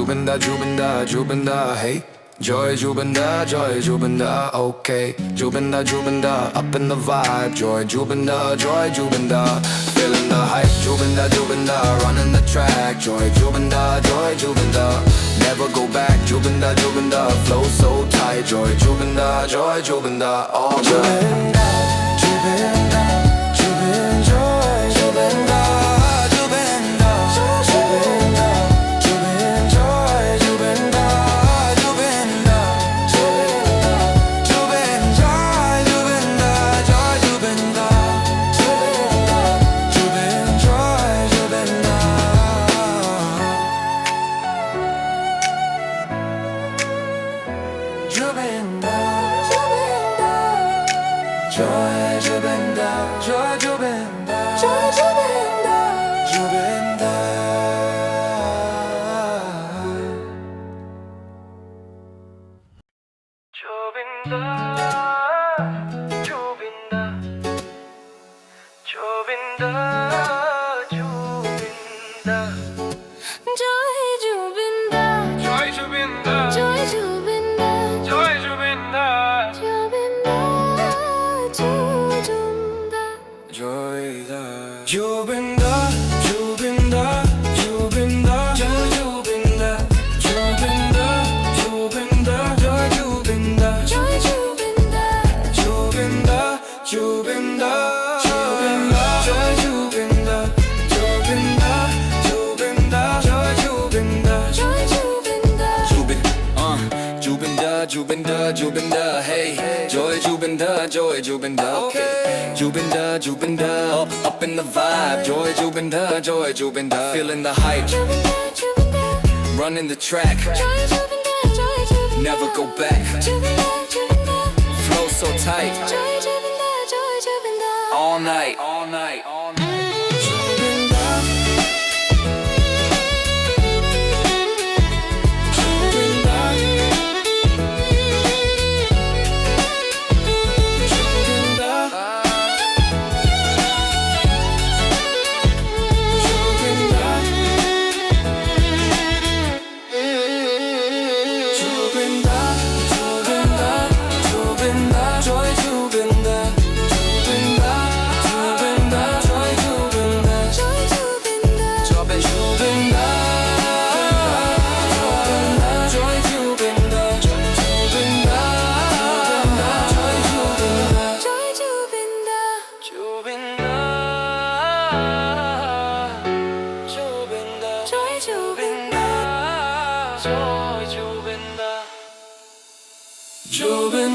Jubin Daa, hey. Joy Jubin Daa, okay. Jubin Daa, up in the vibe. Joy Jubin Daa, feeling the hype. Jubin Daa, running the track. Joy Jubin Daa, never go back. Jubin Daa, flow so tight. Joy Jubin Daa, all night. Jubin Daa, joy Jubin Daa, joy Jubin Daa, joy Jubin Daa, Jubin Daa. Jubin Daa, Jubin Daa, Jubin Daa, Jubin Daa. Joy Jubin Daa, Joy Jubin Daa, Joy Jubin Daa, Joy Jubin Daa, Jubin Daa, Jubin Daa. Joy Daa. Jubin Daa, Jubin Daa, Jubin Daa, Joy Jubin Daa, Jubin Daa, Jubin Daa, Joy Jubin Daa, Joy Jubin Daa, Jubin Daa, Jubin Daa, Jubin Daa, Joy Jubin Daa, Jubin Daa, Jubin Daa, Joy Jubin Daa, Joy Jubin Daa. Jubin Daa, hey. Joy Jubin Daa, okay. Jubin Daa, up in the vibe. Joy Jubin Daa, feeling the hype. Jubin Daa, Jubin Daa, Running the track, Joy Jubin Daa, Joy Jubin Daa. never go back. Jubin Daa, Jubin Daa, Flow so tight, Joy Jubin Daa, Joy Jubin Daa. all night, all night, all night. Jubin Daa, Jubin Daa, Jubin Daa, Jubin Daa, Jubin Daa, Jubin Daa, Jubin Daa, Joy Jubin Daa, Jubin Daa, Jubin Daa, Joy Jubin Daa, Joy Jubin Daa, Jubin Daa, Joy Jubin Daa, Jubin Daa, Joy Jubin Daa, Joy Jubin Daa. Jubin Daa, Jubin Daa, Joy Jubin Daa, Joy Jubin Daa, Jubin